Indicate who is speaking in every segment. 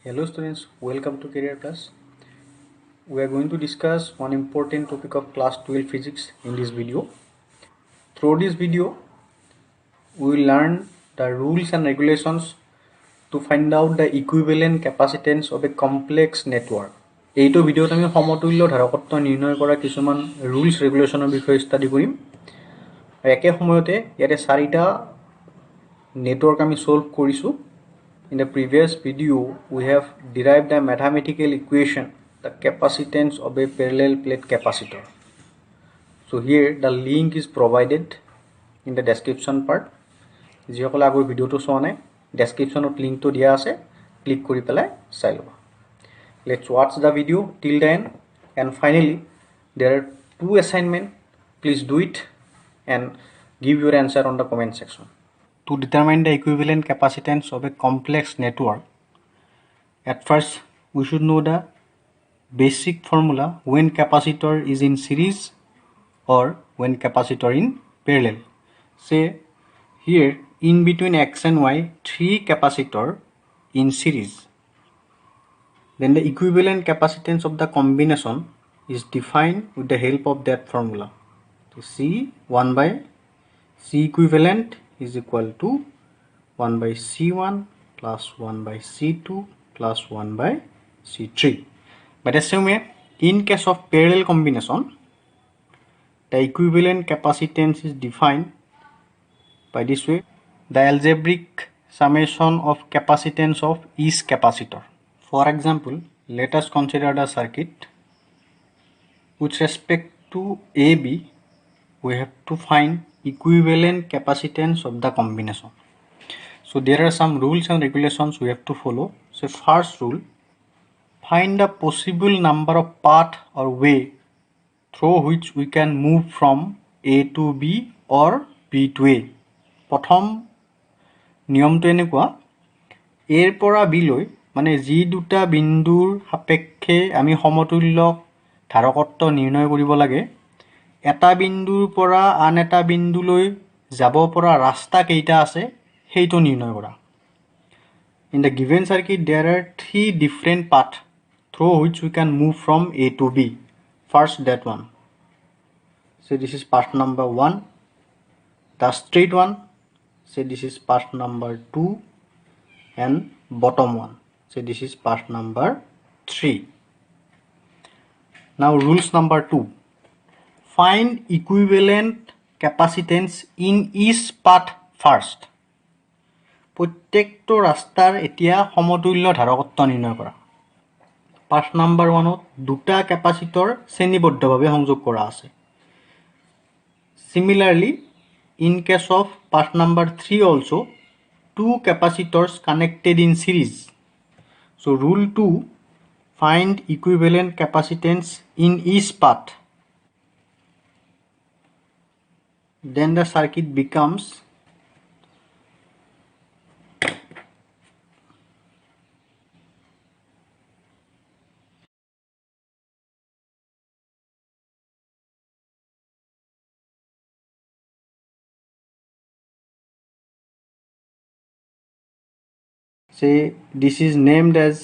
Speaker 1: Hello students, welcome to Career Plus. We are going to discuss one important topic of class 12 physics in this video. Through this video, we will learn the rules and regulations to find out the equivalent capacitance of a complex network. এইটো ভিডিওত আমি সমতুল্য ধাৰকত্ব নিৰ্ণয় কৰা কিছুমান rules regulationৰ বিষয়ে study কৰিম। একে সময়তে ইয়াতে চাৰিটা নেটৱৰ্ক আমি সলভ কৰিছো। In the previous video, we have derived a mathematical equation, the capacitance of a parallel plate capacitor. So here the link is provided in the description part. যিসকলে আগৰ ভিডিওটো চোৱা নাই, descriptionত লিংকটো দিয়া আছে, ক্লিক কৰি পেলাই চাই লবা। Let's watch the video till the end, and finally there are two assignments. Please do it and give your answer on the comment section. To determine the equivalent capacitance of a complex network, at first we should know the basic formula when capacitor is in series or when capacitor in parallel. Say here in between X and Y, three capacitor in series. Then the equivalent capacitance of the combination is defined with the help of that formula. So C1 by C equivalent is equal to 1 by C1 plus 1 by C2 plus 1 by C3. But the same way, in case of parallel combination, the equivalent capacitance is defined by this way: the algebraic summation of capacitance of each capacitor. For example, let us consider the circuit. With respect to AB, we have to find equivalent capacitance of the combination. So there are some rules and regulations we have to follow. So first rule, find the possible number of path or way through which we can move from A to B or B to A. প্ৰথম নিয়মটো এনেকুৱা, এৰ পৰা B লৈ মানে যি দুটা বিন্দুৰ সাপেক্ষে আমি সমতুল্য ধাৰকত্ব নিৰ্ণয় কৰিব লাগে, এটা বিন্দুৰ পৰা আন এটা বিন্দুলৈ যাব পৰা ৰাস্তা কেইটা আছে সেইটো নিৰ্ণয় কৰা। In the given circuit, there are three different paths through which we can move from A to B. First, that one. So this is path number 1. The straight one. So this is path number 2. And bottom one. So this is path number 3. Now rules number 2. Find equivalent capacitance in each path first. প্ৰত্যেকটো ৰাস্তাৰ এতিয়া সমতুল্য ধাৰকত্ব নিৰ্ণয় কৰা। Path number 1ত দুটা ক্যাপাসিটৰ শ্ৰেণীবদ্ধভাৱে সংযোগ কৰা আছে। Similarly, in case of path number 3 also, two capacitors connected in series. So rule 2, find equivalent capacitance in each path. Then the circuit becomes say this is named as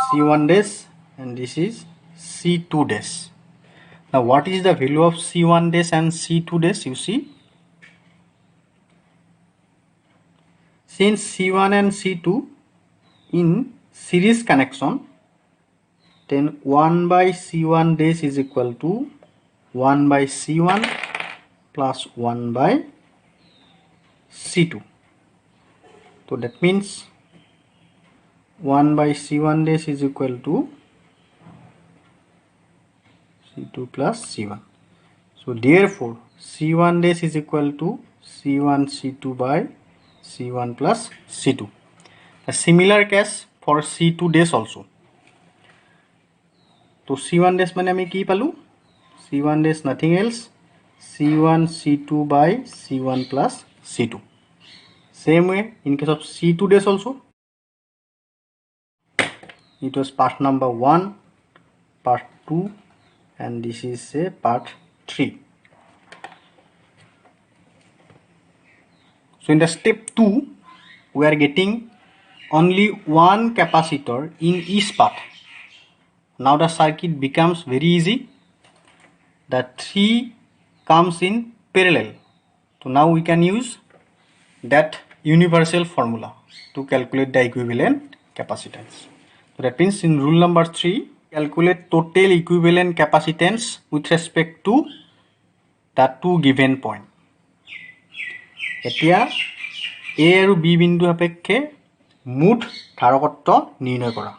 Speaker 1: C1 dash and this is C2 dash. Now what is the value of C1 dash and C2 dash? You see, since C1 and C2 in series connection, then 1 by C1 dash is equal to 1 by C1 plus 1 by C2. So that means 1 by C1 dash is equal to C2 plus C1. So therefore C1 dash is equal to C1 C2 by C1 plus C2. A similar case for C2 dash also. So C1 dash মানে আমি কি পালো? C1 dash nothing else, C1 C2 by C1 plus C2. Same way in case of C2 dash also, it was part number 1, part 2, and this is a part 3. So in the step 2, we are getting only one capacitor in each path. Now the circuit becomes very easy. The three comes in parallel. So now we can use that universal formula to calculate the equivalent capacitance. So that means in rule number 3, calculate total equivalent capacitance with respect to the two given point. এতিয়া A আৰু B বিন্দু সাপেক্ষে মুঠ ধাৰকত্ব নিৰ্ণয় কৰা।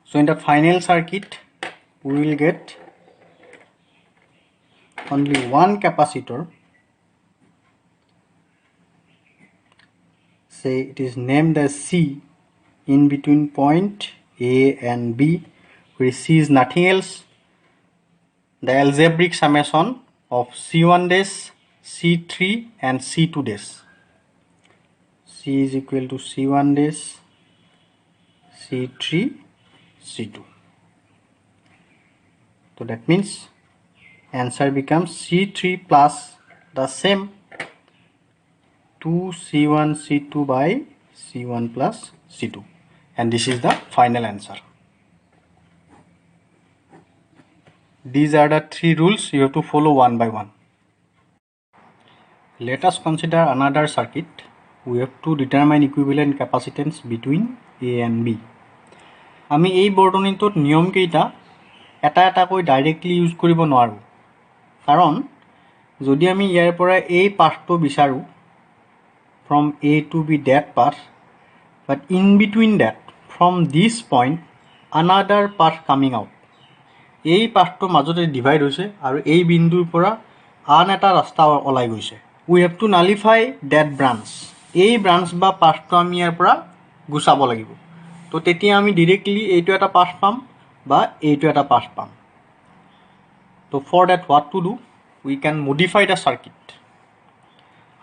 Speaker 1: So in the final circuit, we will get only one capacitor. Say it is named as C in between point A and B, where C is nothing else the algebraic summation of C1 dash, C3 and C2 dash. C is equal to C1 dash, C3, C2. So that means answer becomes C3 plus the same 2C1 C2 by C1 plus C2, and this is the final answer. These are the three rules you have to follow one by one. Let us consider another circuit. We have to determine equivalent capacitance between A and B. আমি এই বৰ্তনীটোত নিয়ম কেইটা এটা এটাকৈ directly use কৰিব নোৱাৰো, কাৰণ যদি আমি ইয়াৰ পৰা এই পাথটো বিচাৰো from A to B that path, but in between that from this point another path coming out, এই পাথটো মাজতে ডিভাইড হৈছে আৰু এই বিন্দুৰ পৰা আন এটা ৰাস্তা ওলাই গৈছে। We have to nullify that branch. এই ব্ৰাঞ্চ বা পাথটো আমি ইয়াৰ পৰা গুচাব লাগিব। তো তেতিয়া আমি ডাইৰেক্টলি এইটো এটা পাথ পাম বা এইটো এটা পাথ পাম। তো for that what to do? We can modify the circuit.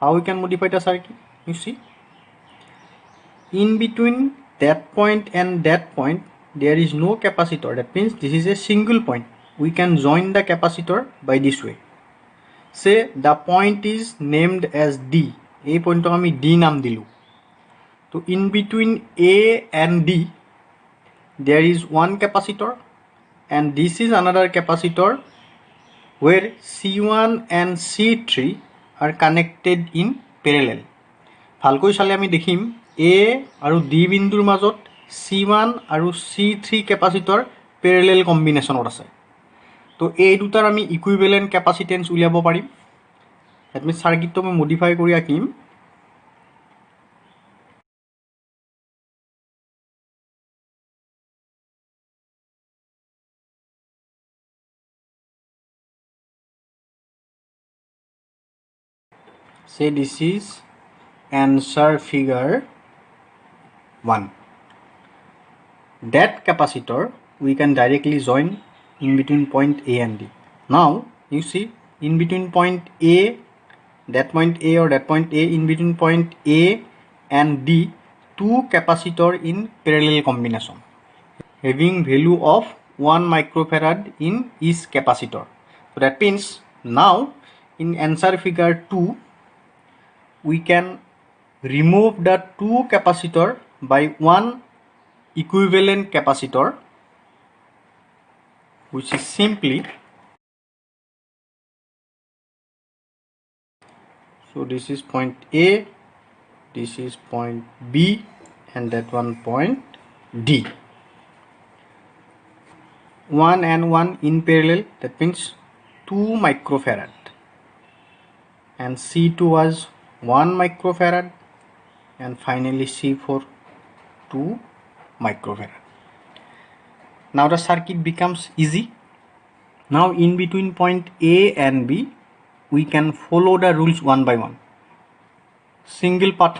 Speaker 1: How we can modify the circuit? You see, in between that point and that point there is no capacitor. That means this is a single point. We can join the capacitor by this way. Say the point is named as D. এই পইণ্টক আমি D নাম দিলো। তো in between A and D there is one capacitor, and this is another capacitor where C1 and C3 are connected in parallel. ভালকৈ চালে আমি দেখিম A আৰু D বিন্দুৰ মাজত C1 আৰু C3 কেপাচিটৰ পেৰেলেল কম্বিনেশ্যনত আছে। তো এই দুটাৰ আমি ইকুইভেলেণ্ট কেপাচিটেন্স উলিয়াব পাৰিম। দ্যাট মিন্স সাৰ্কিটটো মই মডিফাই কৰি আঁকিম। Say this is answer figure 1. That capacitor we can directly join in between point A and D. Now you see, in between point A, that point A or that point A, in between point A and D, two capacitor in parallel combination having value of 1 microfarad in each capacitor. So that means now in answer figure 2 we can remove the two capacitor by one equivalent capacitor, which is simply, so this is point A, this is point B, and that one point D. 1 and 1 in parallel, that means 2 microfarad, and C2 was 1 microfarad, and finally C4 2 microfarad. Now the circuit becomes easy. Now in between point A and B we can follow the rules one by one. Single path,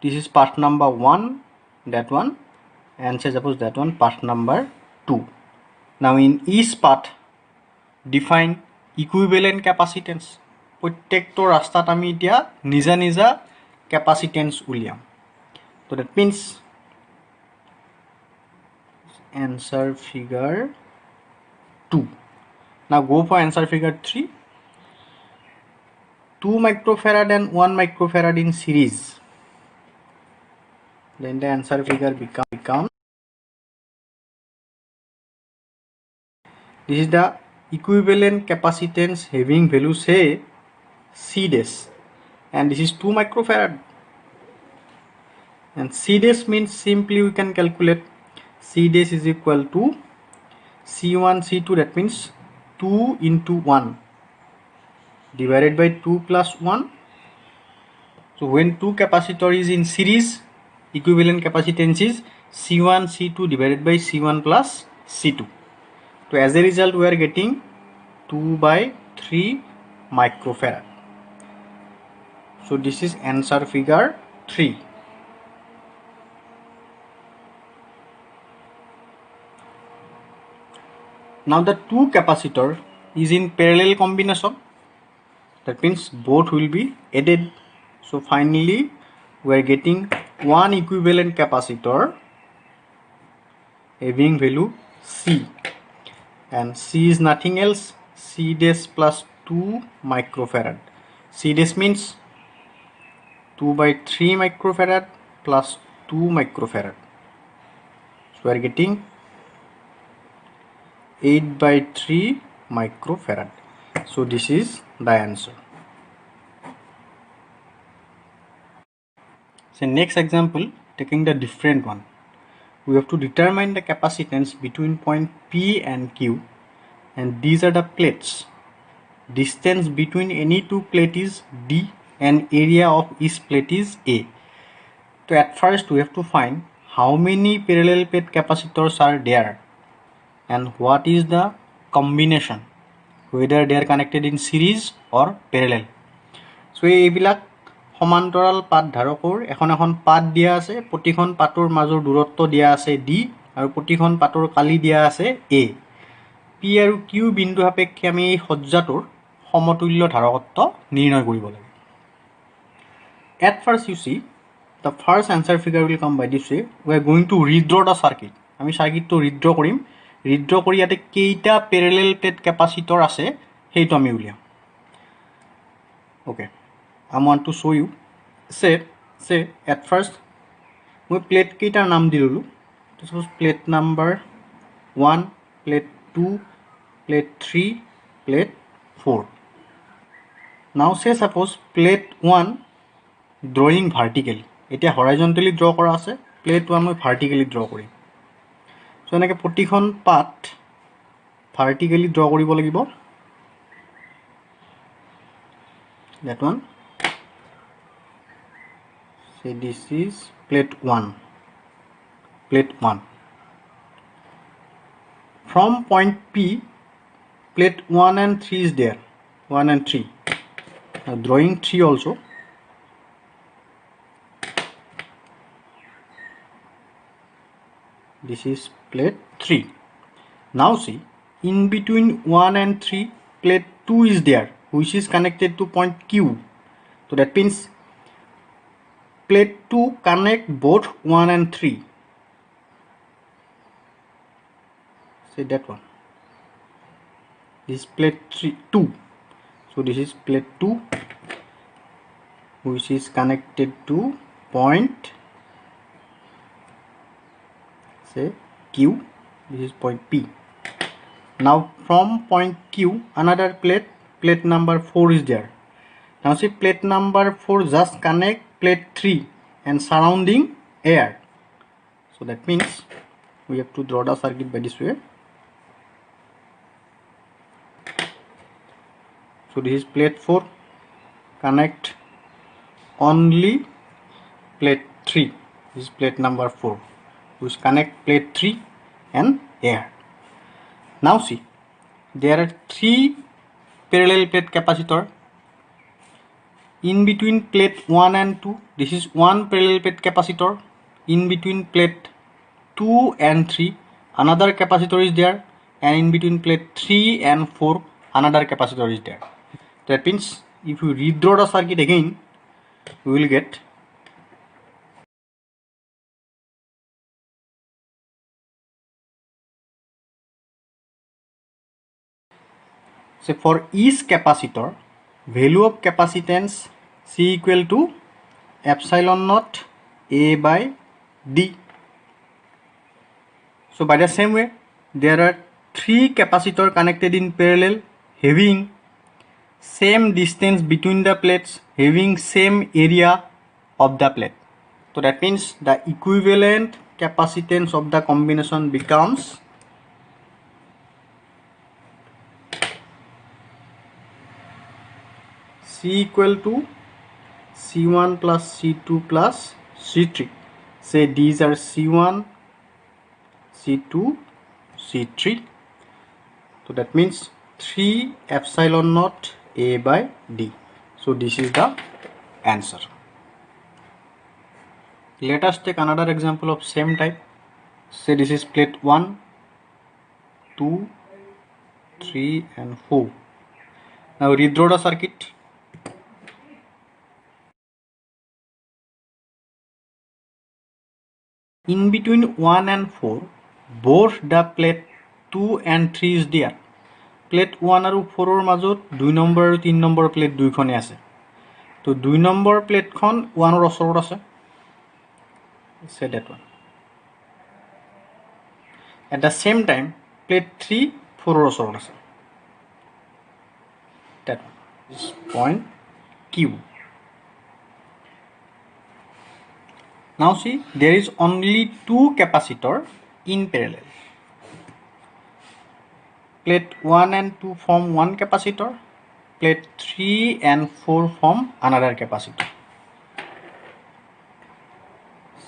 Speaker 1: this is path number 1, that one, and say suppose that one path number 2. Now in each path define equivalent capacitance. প্ৰত্যেকটো ৰাস্তাত আমি এতিয়া নিজা নিজা capacitance উলিয়াম। So that means answer figure 2. Now go for answer figure 3. 2 microfarad and 1 microfarad in series. Then the answer figure becomes this is the equivalent capacitance having value say C dash, and this is 2 microfarad. And C dash means simply we can calculate C dash is equal to C1 C2, that means 2 into 1 divided by 2 plus 1. So when two capacitor is in series, equivalent capacitance is C1 C2 divided by C1 plus C2. So as a result we are getting 2 by 3 microfarad. So this is answer figure 3. Now the two capacitor is in parallel combination, that means both will be added. So finally we are getting one equivalent capacitor having value C, and C is nothing else C dash plus 2 microfarad. C dash means 2 by 3 microfarad plus 2 microfarad. So we are getting 8 by 3 microfarad. So this is the answer. So next example, taking the different one, we have to determine the capacitance between point P and Q, and these are the plates. Distance between any two plates is D and area of each plate is A. So at first we have to find how many parallel plate capacitors are there and what is the combination, whether they are connected in series or parallel. So এইবিলাক সমান্তৰাল পাত ধাৰকৰ এখন পাত দিয়া আছে, প্ৰতিখন পাতৰ মাজৰ দূৰত্ব দিয়া আছে D আৰু প্ৰতিখন পাতৰ কালি দিয়া আছে A. P আৰু Q বিন্দু সাপেক্ষে আমি এই সজ্জাটোৰ সমতুল্য ধাৰকত্ব নিৰ্ণয় কৰিব লাগে. At first you see the first answer figure will come by this way. We are going to redraw the circuit. আমি সার্কিটটো redraw কৰিম. redraw কৰি ইয়াতে কেইটা parallel plate capacitor আছে সেইটো আমি উলিয়াম. Okay, I want to show you. Say at first we plate কেইটাৰ নাম দি ললো. Suppose plate number 1, plate 2, plate 3, plate 4. Now say suppose plate 1 drawing vertically. এতিয়া horizontally draw কৰা আছে, plate 1 মই vertically draw কৰিম. So এনেকৈ প্ৰতিখন পাত vertically draw কৰিব লাগিব. That one. Say this is plate 1. Plate 1. From point P, plate 1 and 3 is there. 1 and 3. Now drawing 3 also. This is plate 3. Now see, in between 1 and 3, plate 2 is there, which is connected to point Q. So that means plate 2 connect both 1 and 3. Say that one. This is plate 2. So this is plate 2, which is connected to point, say, Q. This is point P. Now from point Q, another plate number 4 is there. Now see, plate number 4 just connect plate 3 and surrounding air. So that means we have to draw the circuit by this way. So this is plate 4, connect only plate 3. This is plate number 4, which connect plate 3 and air. Now see, there are 3 parallel plate capacitor. In between plate 1 and 2, this is 1 parallel plate capacitor. In between plate 2 and 3, another capacitor is there, and in between plate 3 and 4, another capacitor is there. That means if you redraw the circuit again, we will get So for each capacitor, value of capacitance C equal to epsilon naught A by D. So by the same way, there are 3 capacitors connected in parallel having same distance between the plates, having same area of the plate. So that means the equivalent capacitance of the combination becomes C equal to C1 plus C2 plus C3. Say these are C1, C2, C3. So that means 3 epsilon naught A by D. So this is the answer. Let us take another example of same type. Say this is plate 1, 2, 3 and 4. Now redraw the circuit. In between 1 and 4, both the plate 2 and 3 is there. Plate 1 আৰু 4 ৰ মাজত 2 number আৰু 3 number plate দুইখনে আছে। তো 2 number প্লেটখন 1 ৰ ওচৰত আছে। Say that one. At the same time, plate 3 4 ৰ ওচৰত আছে। That one is point Q. Now see, there is only 2 capacitors in parallel. Plate 1 and 2 form one capacitor. Plate 3 and 4 form another capacitor.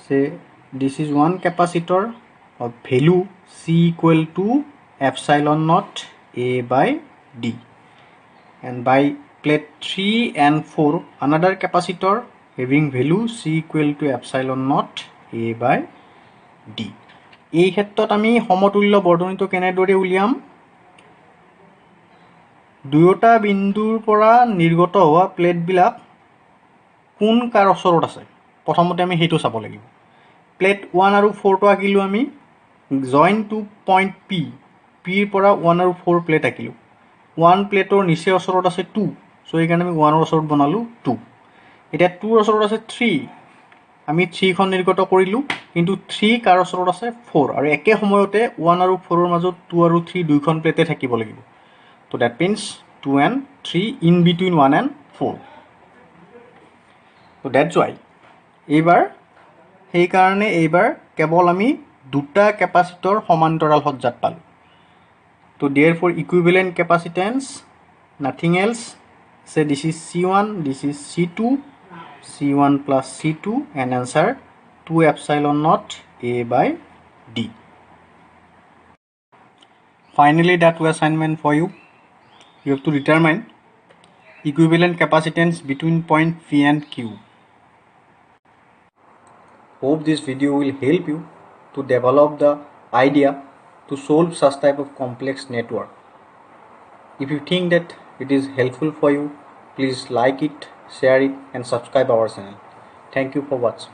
Speaker 1: Say this is one capacitor of value C equal to epsilon naught A by D. And by plate 3 and 4 another capacitor having value C equal to epsilon naught A by D. এই ক্ষেত্ৰত আমি সমতুল্য বৰ্ধনীটো কেনেদৰে উলিয়াম? দুয়োটা বিন্দুৰ পৰা নিৰ্গত হোৱা প্লেটবিলাক কোন কাৰ ওচৰত আছে প্ৰথমতে আমি হেতু চাব লাগিব। প্লেট 1 আৰু 4 টো আকিলো আমি জয়েন টু পইণ্ট P ৰ পৰা 1 আৰু 4 প্লেট আকিলো। 1 প্লেটৰ নিচে ওচৰত আছে 2, সো এই কাৰণে আমি 1 ৰ ওচৰত বনালো 2। এটা 2 ৰ ওচৰত আছে 3, আমি 3 খন নিৰ্গত কৰিলো, কিন্তু 3 কাৰ ওচৰত আছে 4 আৰু একে সময়তে 1 আৰু 4 ৰ মাজত 2 আৰু 3 দুইখন প্লেটে থাকিব লাগিব। So that means 2 and 3 in between 1 and 4. So that's why এইবাৰ সেই কাৰণে এইবাৰ কেৱল আমি দুটা ক্যাপাসিটৰ সমান্তৰাল সজ্জাত পালো। So therefore equivalent capacitance nothing else. Say this is C1, this is C2, C1 plus C2 and answer 2 epsilon naught A by D. Finally that was assignment for you. You have to determine equivalent capacitance between point P and Q. Hope this video will help you to develop the idea to solve such type of complex network. If you think that it is helpful for you, please like it, share it and subscribe our channel. Thank you for watching.